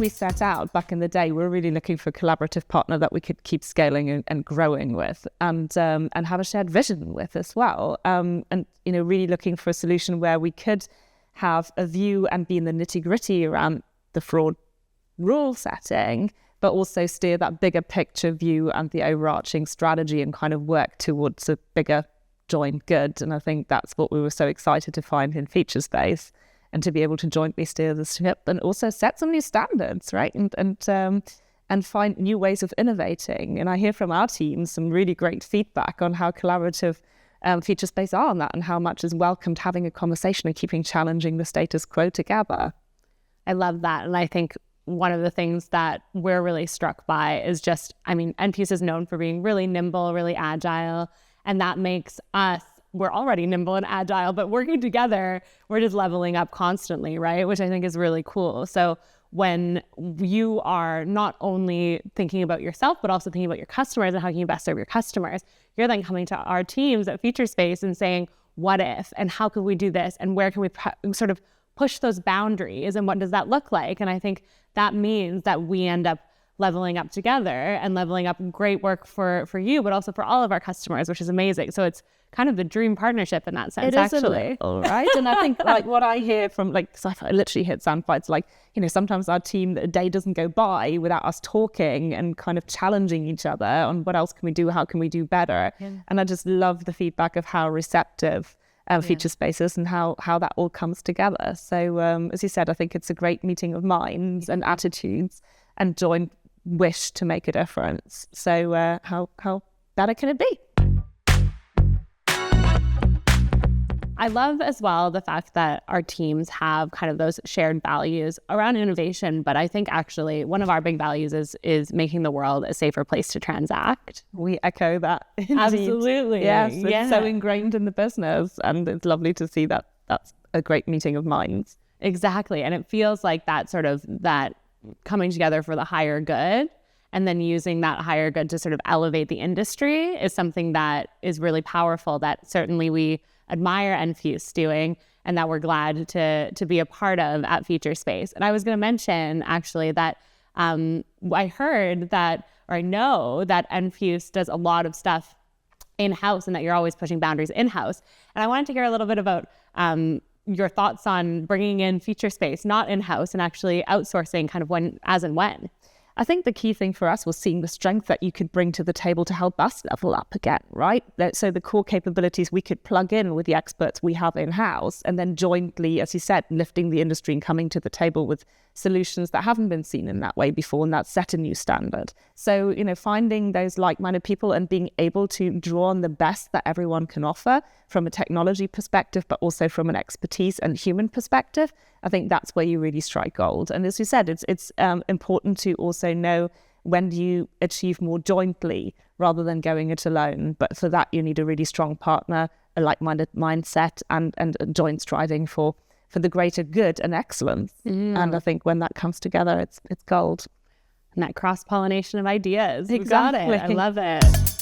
we set out back in the day, we were really looking for a collaborative partner that we could keep scaling and growing with, and have a shared vision with as well. And really looking for a solution where we could have a view and be in the nitty-gritty around the fraud rule setting, but also steer that bigger picture view and the overarching strategy and kind of work towards a bigger joint good. And I think that's what we were so excited to find in Featurespace, and to be able to jointly steer the ship and also set some new standards, right? And find new ways of innovating. And I hear from our team some really great feedback on how collaborative Featurespace are on that, and how much is welcomed having a conversation and keeping challenging the status quo together. I love that. And I think one of the things that we're really struck by is just, Enfuce is known for being really nimble, really agile, and that makes us, we're already nimble and agile, but working together, we're just leveling up constantly, right? Which I think is really cool. So when you are not only thinking about yourself, but also thinking about your customers and how you can best serve your customers, you're then coming to our teams at Featurespace and saying, what if, and how could we do this? And where can we sort of push those boundaries? And what does that look like? And I think that means that we end up leveling up together and leveling up great work for you, but also for all of our customers, which is amazing. So it's kind of the dream partnership in that sense, actually. All right. And I think what I hear from I literally hit sound bites sometimes our team, a day doesn't go by without us talking and kind of challenging each other on what else can we do, how can we do better. Yeah. And I just love the feedback of how receptive Featurespace is and how that all comes together. So as you said, I think it's a great meeting of minds and attitudes and joint wish to make a difference. So how better can it be? I love as well the fact that our teams have kind of those shared values around innovation, but I think actually one of our big values is making the world a safer place to transact. We echo that. Absolutely. Yes, it's so ingrained in the business, and it's lovely to see that that's a great meeting of minds. Exactly. And it feels like that coming together for the higher good, and then using that higher good to sort of elevate the industry is something that is really powerful, that certainly we admire Enfuce doing, and that we're glad to be a part of at Featurespace. And I was going to mention actually that I heard that, or I know that Enfuce does a lot of stuff in-house, and that you're always pushing boundaries in-house. And I wanted to hear a little bit about your thoughts on bringing in Featurespace, not in-house, and actually outsourcing kind of when. I think the key thing for us was seeing the strength that you could bring to the table to help us level up again, right? So the core capabilities we could plug in with the experts we have in-house, and then jointly, as you said, lifting the industry and coming to the table with solutions that haven't been seen in that way before, and that set a new standard. So, finding those like-minded people and being able to draw on the best that everyone can offer from a technology perspective, but also from an expertise and human perspective, I think that's where you really strike gold. And as you said, it's important to also know when do you achieve more jointly rather than going it alone. But for that, you need a really strong partner, a like-minded mindset, and a joint striving for the greater good and excellence. And I think when that comes together, it's gold. And that cross-pollination of ideas. Exactly. We got it. I love it.